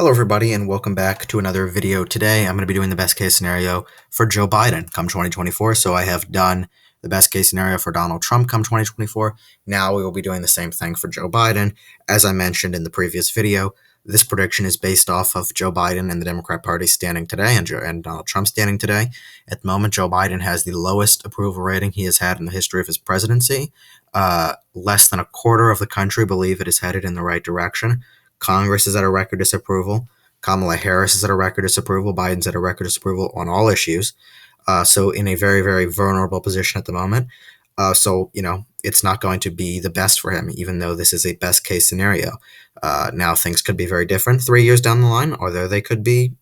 Hello everybody and welcome back to another video. Today I'm going to be doing the best case scenario for Joe Biden come 2024. So I have done the best case scenario for Donald Trump come 2024. Now we will be doing the same thing for Joe Biden. As I mentioned in the previous video, this prediction is based off of Joe Biden and the Democrat Party standing today and Donald Trump standing today. At the moment, Joe Biden has the lowest approval rating he has had in the history of his presidency. Less than a quarter of the country believe it is headed in the right direction. Congress is at a record disapproval. Kamala Harris is at a record disapproval. Biden's at a record disapproval on all issues. So in a very, very vulnerable position at the moment. It's not going to be the best for him, even though this is a best case scenario. Now things could be very different 3 years down the line, or they could be,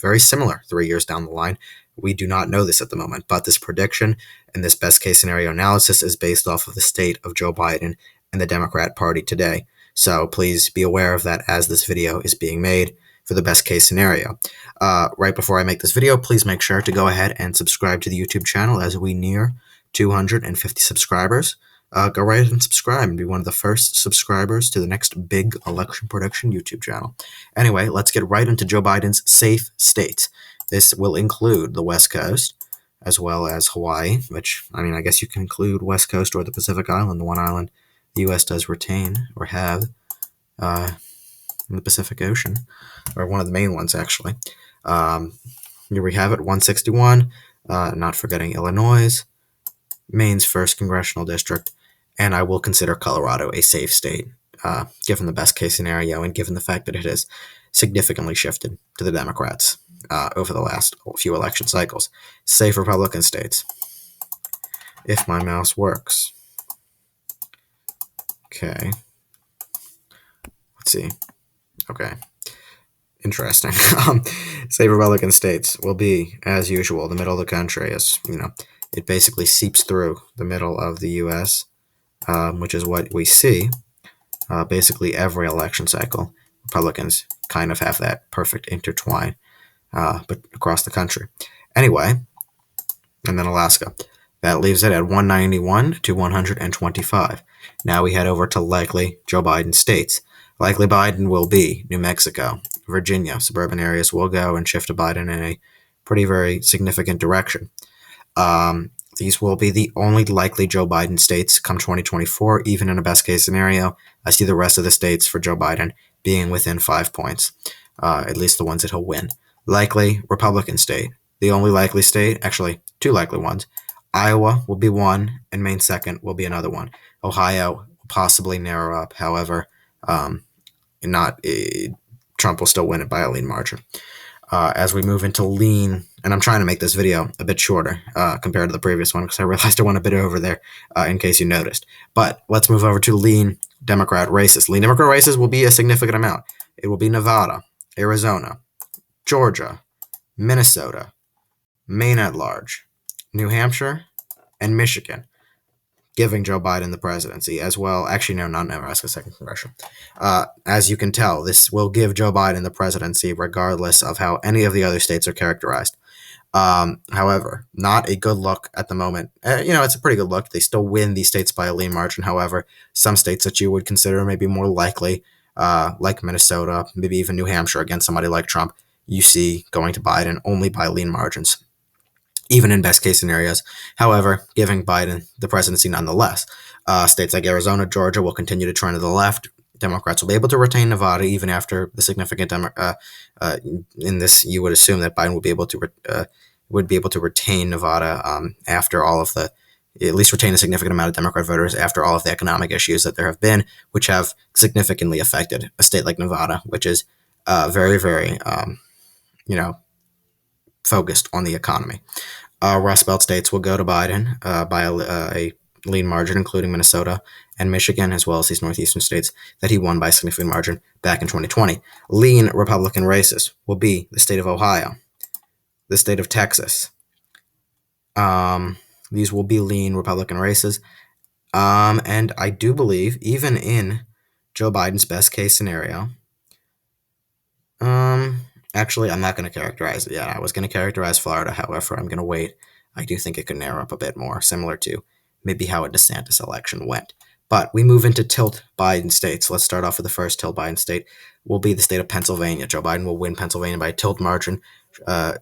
very similar 3 years down the line. We do not know this at the moment, but this prediction and this best case scenario analysis is based off of the state of Joe Biden and the Democrat Party today. So please be aware of that as this video is being made for the best case scenario. Right before I make this video, please make sure to go ahead and subscribe to the YouTube channel as we near 250 subscribers. Go right ahead and subscribe and be one of the first subscribers to the next big election prediction YouTube channel. Anyway, let's get right into Joe Biden's safe states. This will include the West Coast as well as Hawaii, which, I guess you can include West Coast or the Pacific Island, the one island the U.S. does retain or have in the Pacific Ocean, or one of the main ones, actually. Here we have it, 161, not forgetting Illinois, Maine's 1st Congressional District, and I will consider Colorado a safe state, given the best case scenario and given the fact that it has significantly shifted to the Democrats over the last few election cycles. Safe Republican states. If my mouse works. Okay. Let's see. Okay. Interesting. Safe Republican states will be, as usual, the middle of the country. As it basically seeps through the middle of the U.S., which is what we see basically every election cycle. Republicans kind of have that perfect intertwine, but across the country. Anyway, and then Alaska. That leaves it at 191 to 125. Now we head over to likely Joe Biden states. Likely Biden will be New Mexico, Virginia. Suburban areas will go and shift to Biden in a pretty very significant direction. These will be the only likely Joe Biden states come 2024, even in a best case scenario. I see the rest of the states for Joe Biden being within 5 points, at least the ones that he'll win. Likely Republican state. The only likely state, actually two likely ones. Iowa will be one, and Maine second will be another one. Ohio will possibly narrow up. However, Trump will still win it by a lean margin. As we move into lean, and I'm trying to make this video a bit shorter compared to the previous one because I realized I went a bit over there in case you noticed. But let's move over to lean Democrat races. Lean Democrat races will be a significant amount. It will be Nevada, Arizona, Georgia, Minnesota, Maine at large, New Hampshire, and Michigan, giving Joe Biden the presidency as well. Actually, no, not Nebraska, 2nd Congressional. As you can tell, this will give Joe Biden the presidency regardless of how any of the other states are characterized. However, not a good look at the moment. It's a pretty good look. They still win these states by a lean margin. However, some states that you would consider maybe more likely, like Minnesota, maybe even New Hampshire against somebody like Trump, you see going to Biden only by lean margins, even in best case scenarios. However, giving Biden the presidency nonetheless. States like Arizona, Georgia will continue to trend to the left. Democrats will be able to retain Nevada even after the significant in this. You would assume that Biden would be able to retain Nevada after all of the, at least retain a significant amount of Democrat voters after all of the economic issues that there have been, which have significantly affected a state like Nevada, which is very, very focused on the economy. Rust Belt states will go to Biden by a lean margin, including Minnesota and Michigan, as well as these northeastern states that he won by a significant margin back in 2020. Lean Republican races will be the state of Ohio, the state of Texas. These will be lean Republican races. And I do believe, even in Joe Biden's best case scenario, actually, I'm not going to characterize it yet. I was going to characterize Florida. However, I'm going to wait. I do think it could narrow up a bit more, similar to maybe how a DeSantis election went. But we move into tilt Biden states. Let's start off with the first tilt Biden state. Will be the state of Pennsylvania. Joe Biden will win Pennsylvania by a tilt margin,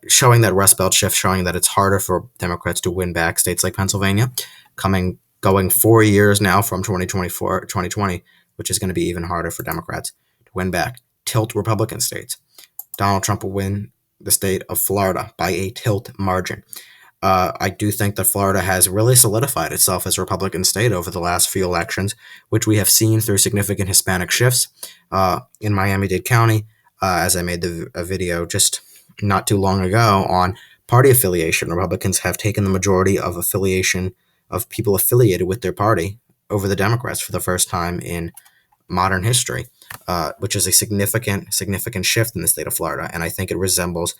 showing that Rust Belt shift, showing that it's harder for Democrats to win back states like Pennsylvania, going 4 years now from 2020, which is going to be even harder for Democrats to win back. Tilt Republican states. Donald Trump will win the state of Florida by a tilt margin. I do think that Florida has really solidified itself as a Republican state over the last few elections, which we have seen through significant Hispanic shifts in Miami-Dade County, as I made a video just not too long ago on party affiliation. Republicans have taken the majority of affiliation of people affiliated with their party over the Democrats for the first time in modern history, which is a significant shift in the state of Florida. And I think it resembles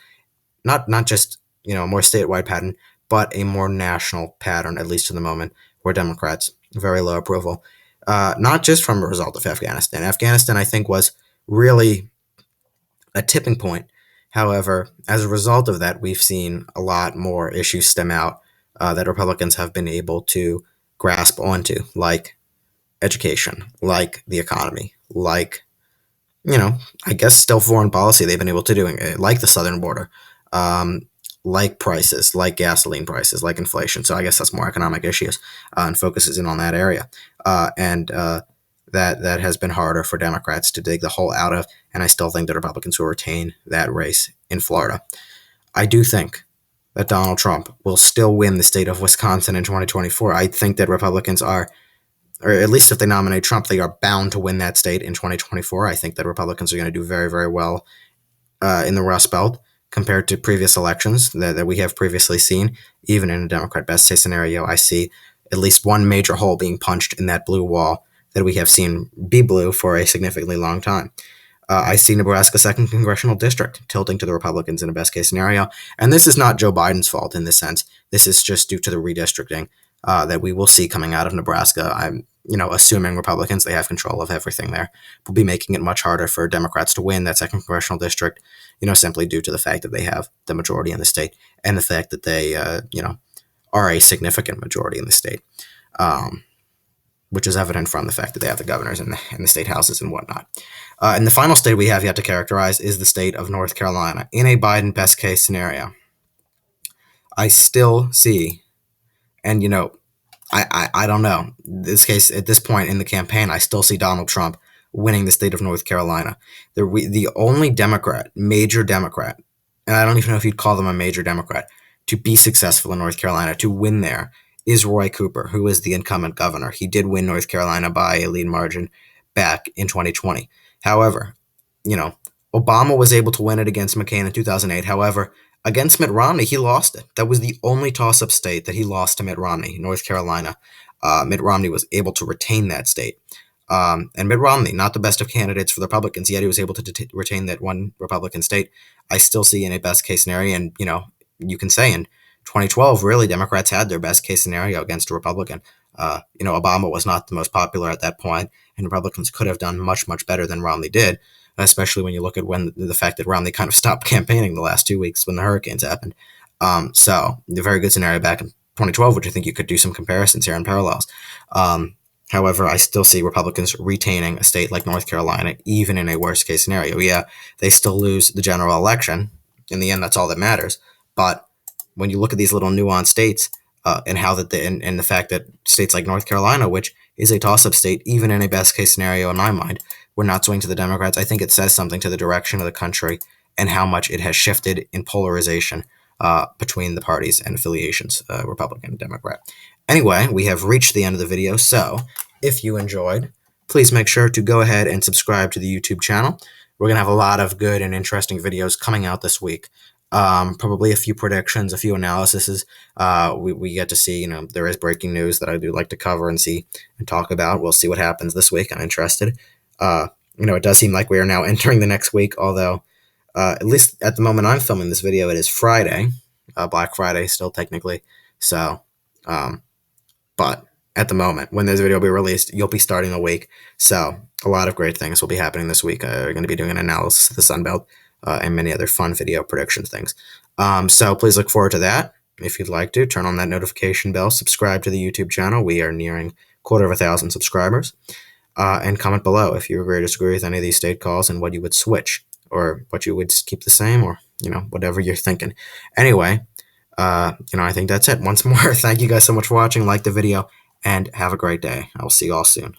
not just a more statewide pattern, but a more national pattern, at least to the moment, where Democrats very low approval, not just from a result of Afghanistan. Afghanistan, I think, was really a tipping point. However, as a result of that, we've seen a lot more issues stem out that Republicans have been able to grasp onto, like education, like the economy, like, I guess still foreign policy they've been able to do, like the southern border, like prices, like gasoline prices, like inflation. So I guess that's more economic issues and focuses in on that area. That has been harder for Democrats to dig the hole out of, and I still think that Republicans will retain that race in Florida. I do think that Donald Trump will still win the state of Wisconsin in 2024. I think that Republicans are, or at least if they nominate Trump, they are bound to win that state in 2024. I think that Republicans are going to do very, very well in the Rust Belt compared to previous elections that we have previously seen. Even in a Democrat best case scenario, I see at least one major hole being punched in that blue wall that we have seen be blue for a significantly long time. I see Nebraska's 2nd congressional district tilting to the Republicans in a best case scenario. And this is not Joe Biden's fault in this sense. This is just due to the redistricting that we will see coming out of Nebraska. I'm assuming Republicans, they have control of everything there, will be making it much harder for Democrats to win that 2nd congressional district, simply due to the fact that they have the majority in the state and the fact that they, are a significant majority in the state, which is evident from the fact that they have the governors and the state houses and whatnot. And the final state we have yet to characterize is the state of North Carolina. In a Biden best case scenario, I still see, and I don't know. This case, at this point in the campaign, I still see Donald Trump winning the state of North Carolina. The only major Democrat, and I don't even know if you'd call them a major Democrat, to be successful in North Carolina, to win there, is Roy Cooper, who is the incumbent governor. He did win North Carolina by a lead margin back in 2020. However, Obama was able to win it against McCain in 2008. However, against Mitt Romney, he lost it. That was the only toss-up state that he lost to Mitt Romney, North Carolina. Mitt Romney was able to retain that state. And Mitt Romney, not the best of candidates for the Republicans, yet he was able to retain that one Republican state. I still see in a best-case scenario, and, you can say in 2012, really, Democrats had their best-case scenario against a Republican. Obama was not the most popular at that point, and Republicans could have done much, much better than Romney did, especially when you look at the fact that Romney kind of stopped campaigning the last 2 weeks when the hurricanes happened. So a very good scenario back in 2012, which I think you could do some comparisons here and parallels. However, I still see Republicans retaining a state like North Carolina, even in a worst case scenario. Yeah, they still lose the general election. In the end, that's all that matters. But when you look at these little nuanced states, and how and the fact that states like North Carolina, which is a toss-up state, even in a best-case scenario in my mind, we're not swinging to the Democrats. I think it says something to the direction of the country and how much it has shifted in polarization between the parties and affiliations, Republican and Democrat. Anyway, we have reached the end of the video, so if you enjoyed, please make sure to go ahead and subscribe to the YouTube channel. We're going to have a lot of good and interesting videos coming out this week. Probably a few predictions, a few analyses. We get to see, there is breaking news that I do like to cover and see and talk about. We'll see what happens this week. I'm interested. It does seem like we are now entering the next week, although at least at the moment I'm filming this video, it is Friday, Black Friday still technically. So, but at the moment, when this video will be released, you'll be starting the week. So a lot of great things will be happening this week. We're going to be doing an analysis of the Sun Belt and many other fun video prediction things. So please look forward to that. If you'd like to, turn on that notification bell, subscribe to the YouTube channel. We are nearing 250,000 subscribers. And comment below if you agree or disagree with any of these state calls and what you would switch, or what you would keep the same, or, whatever you're thinking. Anyway, I think that's it. Once more, thank you guys so much for watching. Like the video, and have a great day. I will see you all soon.